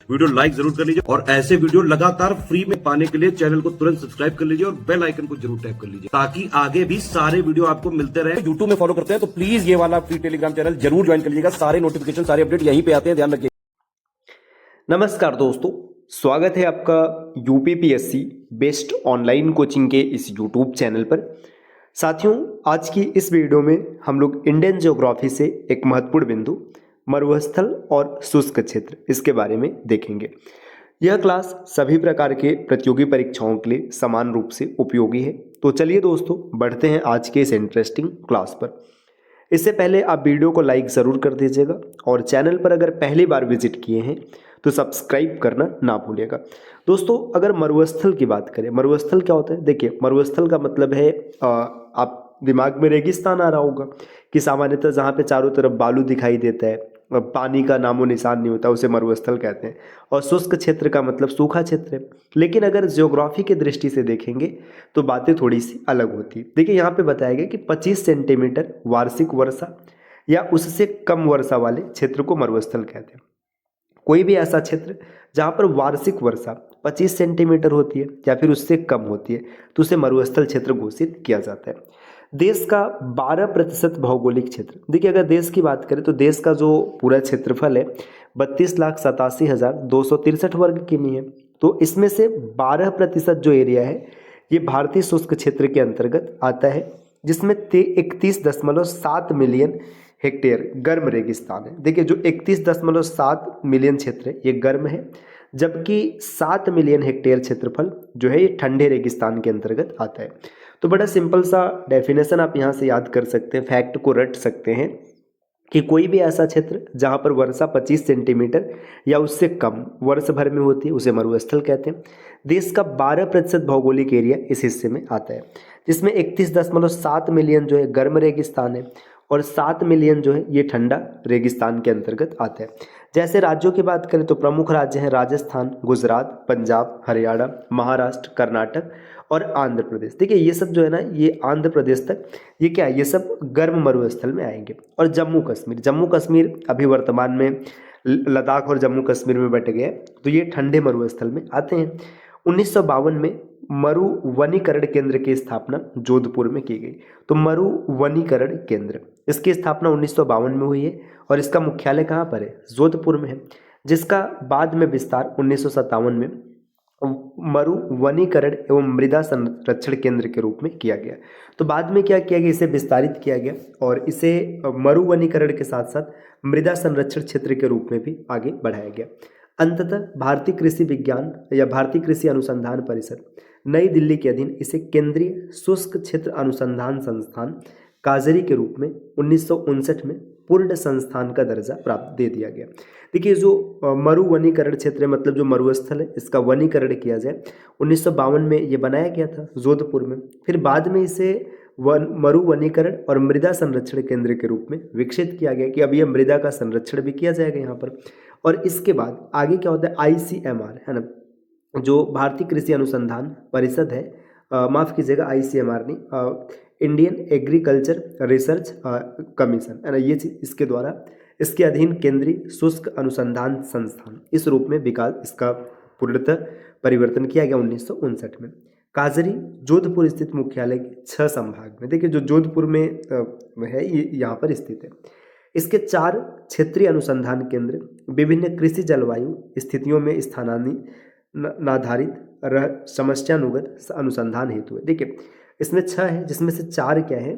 Video like जरूर कर लीजिए और ऐसे वीडियो लगातार फ्री में पाने के लिए चैनल को तुरंत सब्सक्राइब कर लीजिए और बेल आइकन को जरूर टैप कर लीजिए ताकि आगे भी सारे वीडियो आपको मिलते रहे। यूट्यूब में फॉलो करते हैं तो प्लीज ये वाला फ्री टेलीग्राम चैनल जरूर ज्वाइन कर लीजिएगा। सारे नोटिफिकेशन सारे अपडेट यहीं पे आते हैं, ध्यान रखिए। नमस्कार दोस्तों, स्वागत है आपका यूपीपीएससी बेस्ट ऑनलाइन कोचिंग के इस यूट्यूब चैनल पर। साथियों, आज की इस वीडियो में हम लोग इंडियन ज्योग्राफी से एक महत्वपूर्ण बिंदु मरुस्थल और शुष्क क्षेत्र इसके बारे में देखेंगे। यह क्लास सभी प्रकार के प्रतियोगी परीक्षाओं के लिए समान रूप से उपयोगी है। तो चलिए दोस्तों, बढ़ते हैं आज के इस इंटरेस्टिंग क्लास पर। इससे पहले आप वीडियो को लाइक ज़रूर कर दीजिएगा और चैनल पर अगर पहली बार विजिट किए हैं तो सब्सक्राइब करना ना भूलिएगा। दोस्तों, अगर मरुस्थल की बात करें, मरुस्थल क्या होता है? देखिए, मरुस्थल का मतलब है आप दिमाग में रेगिस्तान आ रहा होगा कि सामान्यतः जहाँ पे चारों तरफ बालू दिखाई देता है, पानी का नामो निशान नहीं होता, उसे मरुस्थल कहते हैं। और शुष्क क्षेत्र का मतलब सूखा क्षेत्र है। लेकिन अगर ज्योग्राफी की दृष्टि से देखेंगे तो बातें थोड़ी सी अलग होती है। देखिए, यहाँ पे बताया गया कि 25 सेंटीमीटर वार्षिक वर्षा या उससे कम वर्षा वाले क्षेत्र को मरुस्थल कहते हैं। कोई भी ऐसा क्षेत्र जहाँ पर वार्षिक वर्षा 25 सेंटीमीटर होती है या फिर उससे कम होती है तो उसे मरुस्थल क्षेत्र घोषित किया जाता है। देश का 12% भौगोलिक क्षेत्र, देखिए अगर देश की बात करें तो देश का जो पूरा क्षेत्रफल है 32,87,263 वर्ग किमी है। तो इसमें से 12% जो एरिया है ये भारतीय शुष्क क्षेत्र के अंतर्गत आता है, जिसमें 31.7 मिलियन हेक्टेयर गर्म रेगिस्तान है। देखिए, जो 31.7 मिलियन क्षेत्र है ये गर्म है, जबकि 7 मिलियन हेक्टेयर क्षेत्रफल जो है ये ठंडे रेगिस्तान के अंतर्गत आता है। तो बड़ा सिंपल सा डेफिनेशन आप यहाँ से याद कर सकते हैं, फैक्ट को रट सकते हैं कि कोई भी ऐसा क्षेत्र जहाँ पर वर्षा 25 सेंटीमीटर या उससे कम वर्ष भर में होती है उसे मरुस्थल कहते हैं। देश का 12% भौगोलिक एरिया इस हिस्से में आता है, जिसमें 31.7 मिलियन जो है गर्म रेगिस्तान है और 7 मिलियन जो है ये ठंडा रेगिस्तान के अंतर्गत आता है। जैसे राज्यों की बात करें तो प्रमुख राज्य हैं राजस्थान, गुजरात, पंजाब, हरियाणा, महाराष्ट्र, कर्नाटक और आंध्र प्रदेश। देखिए, ये सब जो है ना, ये आंध्र प्रदेश तक ये क्या है, ये सब गर्म मरुस्थल में आएंगे। और जम्मू कश्मीर, जम्मू कश्मीर अभी वर्तमान में लद्दाख और जम्मू कश्मीर में बट गए, तो ये ठंडे मरुस्थल में आते हैं। 1952 में मरु वनीकरण केंद्र की स्थापना जोधपुर में की गई। तो मरु वनीकरण केंद्र, इसकी स्थापना 1952 में हुई है और इसका मुख्यालय कहाँ पर है? जोधपुर में है, जिसका बाद में विस्तार 1957 में मरु वनीकरण एवं मृदा संरक्षण केंद्र के रूप में किया गया। तो बाद में क्या किया गया, इसे विस्तारित किया गया और इसे मरु वनीकरण के साथ साथ मृदा संरक्षण क्षेत्र के रूप में भी आगे बढ़ाया गया। अंततः भारतीय कृषि विज्ञान या भारतीय कृषि अनुसंधान परिषद नई दिल्ली के अधीन इसे केंद्रीय शुष्क क्षेत्र अनुसंधान संस्थान काजरी के रूप में 1959 में पूर्ण संस्थान का दर्जा प्राप्त दे दिया गया। देखिए, जो मरु वनीकरण क्षेत्र है, मतलब जो मरुस्थल है, इसका वनीकरण किया जाए 1952 में ये बनाया गया था जोधपुर में। फिर बाद में इसे मरु वनीकरण और मृदा संरक्षण केंद्र के रूप में विकसित किया गया कि अब यह मृदा का संरक्षण भी किया जाएगा यहाँ पर। और इसके बाद आगे क्या होता है, ICMR है ना, जो भारतीय कृषि अनुसंधान परिषद है, माफ़ कीजिएगा ICMR नहीं, इंडियन एग्रीकल्चर रिसर्च कमीशन है ना, ये इसके द्वारा इसके अधीन केंद्रीय शुष्क अनुसंधान संस्थान इस रूप में विकास इसका पूर्णतः परिवर्तन किया गया 1959 में। काजरी जोधपुर स्थित मुख्यालय के 6 संभाग में, देखिए जो जोधपुर में है ये यहाँ पर स्थित है। इसके 4 क्षेत्रीय अनुसंधान केंद्र विभिन्न कृषि जलवायु स्थितियों में स्थानाधारित समस्यानुगत अनुसंधान हेतु है। देखिए, इसमें 6 है, जिसमें से 4 क्या है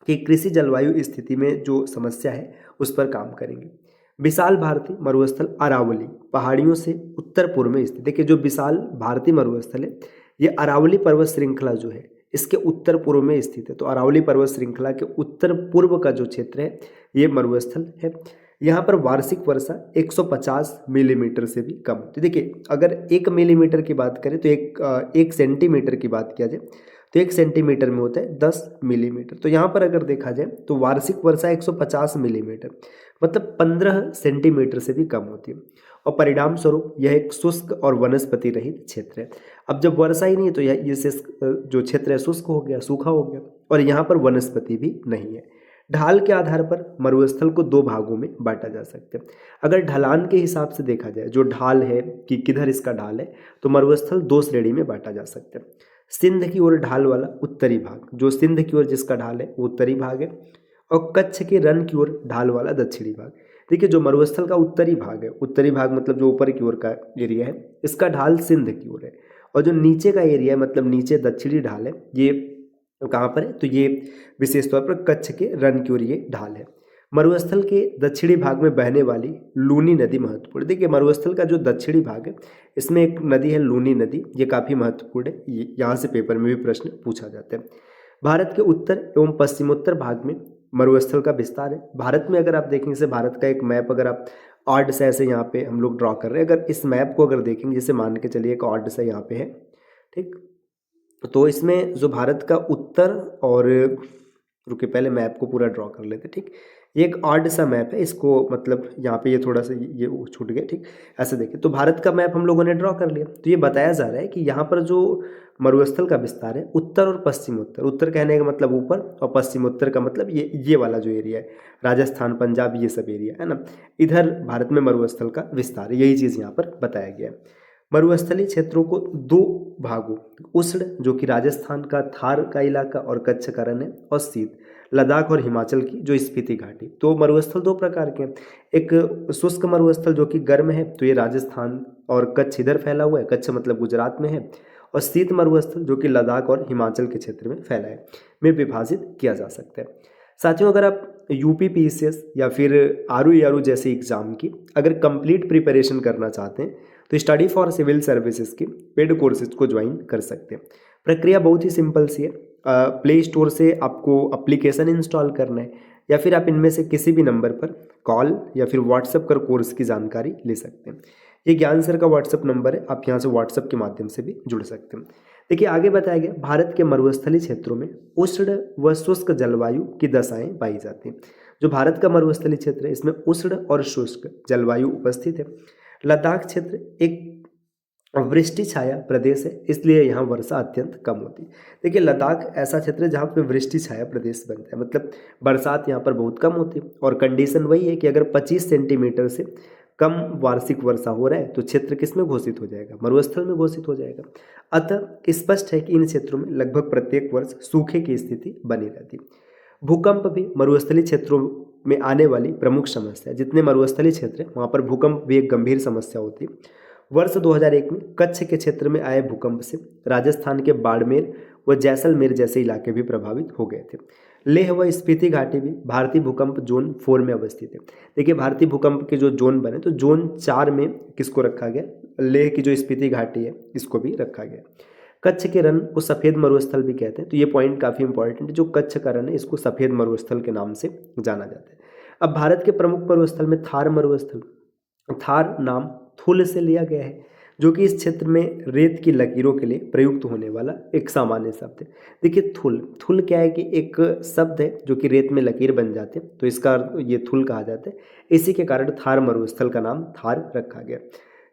कि कृषि जलवायु स्थिति में जो समस्या है उस पर काम करेंगे। विशाल भारतीय मरुस्थल अरावली पहाड़ियों से उत्तर पूर्व में स्थित। देखिए, जो विशाल भारतीय मरुस्थल है ये अरावली पर्वत श्रृंखला जो है इसके उत्तर पूर्व में स्थित है। तो अरावली पर्वत श्रृंखला के उत्तर पूर्व का जो क्षेत्र है ये मरुस्थल है। यहाँ पर वार्षिक वर्षा 150 मिलीमीटर से भी कम होती है। देखिए, अगर 1 मिलीमीटर की बात करें तो एक सेंटीमीटर की बात किया जाए तो 1 सेंटीमीटर में होता है 10 मिलीमीटर। तो यहाँ पर अगर देखा जाए तो वार्षिक वर्षा 150 मिलीमीटर मतलब 15 सेंटीमीटर से भी कम होती है। और परिणाम स्वरूप यह एक शुष्क और वनस्पति रहित क्षेत्र है। अब जब वर्षा ही नहीं है तो यह जो क्षेत्र है शुष्क हो गया, सूखा हो गया, और यहाँ पर वनस्पति भी नहीं है। ढाल के आधार पर मरुस्थल को दो भागों में बांटा जा सकता है। अगर ढलान के हिसाब से देखा जाए, जो ढाल है कि किधर इसका ढाल है, तो मरुस्थल दो श्रेणी में बांटा जा सकता है। सिंध की ओर ढाल वाला उत्तरी भाग, जो सिंध की ओर जिसका ढाल है वो उत्तरी भाग है, और कच्छ के रन की ओर ढाल वाला दक्षिणी भाग। देखिए, जो मरुस्थल का उत्तरी भाग है, उत्तरी भाग मतलब जो ऊपर की ओर का एरिया है, इसका ढाल सिंध की ओर है, और जो नीचे का एरिया है मतलब नीचे दक्षिणी ढाल है, ये कहाँ पर है, तो ये विशेष तौर पर कच्छ के रन की ओर ये ढाल है। मरुस्थल के दक्षिणी भाग में बहने वाली लूनी नदी महत्वपूर्ण। देखिए, मरुस्थल का जो दक्षिणी भाग है, इसमें एक नदी है लूनी नदी, ये काफ़ी महत्वपूर्ण है, यहाँ से पेपर में भी प्रश्न पूछा जाता है। भारत के उत्तर एवं पश्चिमोत्तर भाग में मरुस्थल का विस्तार है। भारत में अगर आप देखेंगे, जैसे भारत का एक मैप अगर आप ऑड से ऐसे यहाँ पे हम लोग ड्रॉ कर रहे हैं, अगर इस मैप को अगर देखेंगे, जैसे मान के चलिए एक ऑड सा यहाँ पे है, ठीक, तो इसमें जो भारत का उत्तर और, रुकिए पहले मैप को पूरा ड्रॉ कर लेते, ठीक, ये एक ऑड सा मैप है, इसको मतलब यहाँ पे ये थोड़ा सा ये छूट गया, ठीक, ऐसे देखिए, तो भारत का मैप हम लोगों ने ड्रॉ कर लिया। तो ये बताया जा रहा है कि यहाँ पर जो मरुस्थल का विस्तार है, उत्तर और पश्चिमोत्तर, उत्तर कहने का मतलब ऊपर और पश्चिमोत्तर का मतलब ये वाला जो एरिया है, राजस्थान, पंजाब, ये सब एरिया है ना, इधर भारत में मरुस्थल का विस्तार है, यही चीज़ यहाँ पर बताया गया है। मरुस्थलीय क्षेत्रों को दो भागों, उष्ण जो कि राजस्थान का थार का इलाका और कच्छ का रण है, और शीत लद्दाख और हिमाचल की जो स्पीति घाटी। तो मरुस्थल दो प्रकार के हैं, एक शुष्क मरुस्थल जो कि गर्म है, तो ये राजस्थान और कच्छ इधर फैला हुआ है, कच्छ मतलब गुजरात में है, और शीत मरुस्थल जो कि लद्दाख और हिमाचल के क्षेत्र में फैला है, में विभाजित किया जा सकता है। साथियों, अगर आप यूपीपीसीएस या फिर आरयू जैसे एग्जाम की अगर कंप्लीट प्रिपरेशन करना चाहते हैं, तो स्टडी फॉर सिविल सर्विसेज के पेड कोर्सेज को ज्वाइन कर सकते हैं। प्रक्रिया बहुत ही सिंपल सी है। प्ले स्टोर से आपको एप्लीकेशन इंस्टॉल करना है, या फिर आप इनमें से किसी भी नंबर पर कॉल या फिर व्हाट्सएप कर कोर्स की जानकारी ले सकते हैं। ये ज्ञान सर का व्हाट्सएप नंबर है, आप यहाँ से व्हाट्सएप के माध्यम से भी जुड़ सकते हैं। देखिए, आगे बताया गया, भारत के मरुस्थलीय क्षेत्रों में उष्ण व शुष्क जलवायु की दशाएं पाई जाती हैं। जो भारत का मरुस्थलीय क्षेत्र है, इसमें उष्ण और शुष्क जलवायु उपस्थित है। लद्दाख क्षेत्र एक वृष्टि छाया प्रदेश है, इसलिए यहाँ वर्षा अत्यंत कम होती है। देखिए, लद्दाख ऐसा क्षेत्र है जहाँ पे वृष्टि छाया प्रदेश बनता है, मतलब बरसात यहाँ पर बहुत कम होती है, और कंडीशन वही है कि अगर 25 सेंटीमीटर से कम वार्षिक वर्षा हो रहा है तो क्षेत्र किस में घोषित हो जाएगा, मरुस्थल में घोषित हो जाएगा। अतः स्पष्ट है कि इन क्षेत्रों में लगभग प्रत्येक वर्ष सूखे की स्थिति बनी रहती है। भूकंप भी मरुस्थलीय क्षेत्रों में आने वाली प्रमुख समस्या है। जितने मरुस्थलीय क्षेत्र है वहाँ पर भूकंप भी एक गंभीर समस्या होती है। वर्ष 2001 में कच्छ के क्षेत्र में आए भूकंप से राजस्थान के बाड़मेर व जैसलमेर जैसे इलाके भी प्रभावित हो गए थे। लेह व स्पीति घाटी भी भारतीय भूकंप जोन 4 में अवस्थित है। देखिए, भारतीय भूकंप के जो जोन बने, तो जोन 4 में किसको रखा गया, लेह की जो स्पीति घाटी है इसको भी रखा गया। कच्छ के रण को सफ़ेद मरुस्थल भी कहते हैं, तो ये पॉइंट काफ़ी इंपॉर्टेंट है। जो कच्छ का रण है इसको सफ़ेद मरुस्थल के नाम से जाना जाता है। अब भारत के प्रमुख मरुस्थल में थार मरुस्थल, थार नाम थुल से लिया गया है, जो कि इस क्षेत्र में रेत की लकीरों के लिए प्रयुक्त होने वाला एक सामान्य शब्द है। देखिए, थुल क्या है कि एक शब्द है जो कि रेत में लकीर बन जाते हैं, तो इसका ये थुल कहा जाता है। इसी के कारण थार मरुस्थल का नाम थार रखा गया।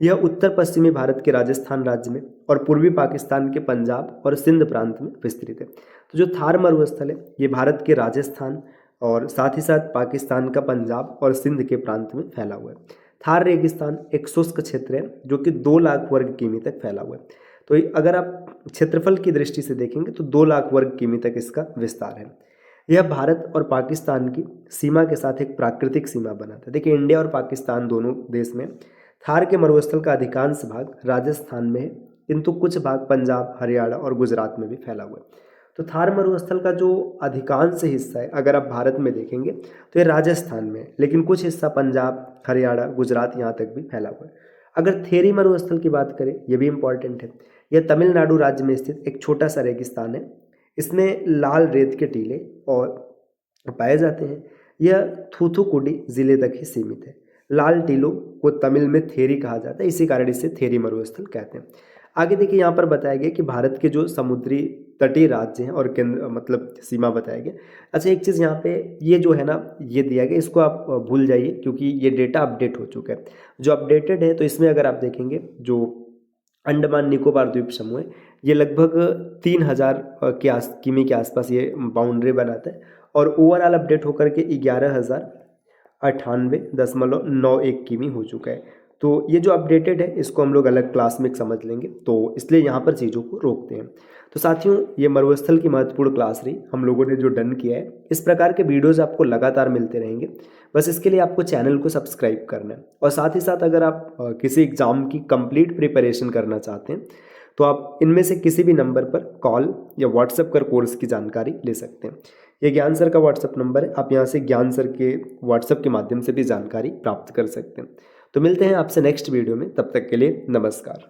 यह उत्तर पश्चिमी भारत के राजस्थान राज्य में और पूर्वी पाकिस्तान के पंजाब और सिंध प्रांत में विस्तृत है। तो जो थार मरुस्थल है ये भारत के राजस्थान और साथ ही साथ पाकिस्तान का पंजाब और सिंध के प्रांत में फैला हुआ है। थार रेगिस्तान एक शुष्क क्षेत्र है जो कि 2 लाख वर्ग किमी तक फैला हुआ है। तो अगर आप क्षेत्रफल की दृष्टि से देखेंगे तो 2 लाख वर्ग किमी तक इसका विस्तार है। यह भारत और पाकिस्तान की सीमा के साथ एक प्राकृतिक सीमा बनाता है। देखिए, इंडिया और पाकिस्तान दोनों देश में थार के मरुस्थल का अधिकांश भाग राजस्थान में है, किंतु कुछ भाग पंजाब, हरियाणा और गुजरात में भी फैला हुआ है। तो थार मरुस्थल का जो अधिकांश हिस्सा है अगर आप भारत में देखेंगे तो ये राजस्थान में है, लेकिन कुछ हिस्सा पंजाब, हरियाणा, गुजरात यहाँ तक भी फैला हुआ है। अगर थेरी मरुस्थल की बात करें, ये भी इंपॉर्टेंट है। यह तमिलनाडु राज्य में स्थित एक छोटा सा रेगिस्तान है। इसमें लाल रेत के टीले और पाए जाते हैं। यह थूथुकुडी जिले तक ही सीमित है। लाल टीलों को तमिल में थेरी कहा जाता है, इसी कारण इसे थेरी मरुस्थल कहते हैं। आगे देखिए, यहाँ पर बताया गया कि भारत के जो समुद्री तटीय राज्य हैं और केंद्र मतलब सीमा बताया गया। अच्छा, एक चीज़ यहाँ पे ये जो है ना ये दिया गया, इसको आप भूल जाइए क्योंकि ये डेटा अपडेट हो चुका है। जो अपडेटेड है तो इसमें अगर आप देखेंगे जो अंडमान निकोबार द्वीप समूह है, ये लगभग 3000 किमी के आसपास ये बाउंड्री बनाता है और ओवरऑल अपडेट होकर के 11,098.91 किमी हो चुका है। तो ये जो अपडेटेड है इसको हम लोग अलग क्लास में समझ लेंगे, तो इसलिए यहाँ पर चीज़ों को रोकते हैं। तो साथियों, ये मरुस्थल की महत्वपूर्ण क्लास रही, हम लोगों ने जो डन किया है। इस प्रकार के वीडियोज़ आपको लगातार मिलते रहेंगे, बस इसके लिए आपको चैनल को सब्सक्राइब करना है। और साथ ही साथ अगर आप किसी एग्ज़ाम की कंप्लीट प्रिपरेशन करना चाहते हैं तो आप इनमें से किसी भी नंबर पर कॉल या व्हाट्सएप कर कोर्स की जानकारी ले सकते हैं। ये ज्ञान सर का व्हाट्सएप नंबर है, आप यहाँ से ज्ञान सर के व्हाट्सएप के माध्यम से भी जानकारी प्राप्त कर सकते हैं। तो मिलते हैं आपसे नेक्स्ट वीडियो में, तब तक के लिए नमस्कार।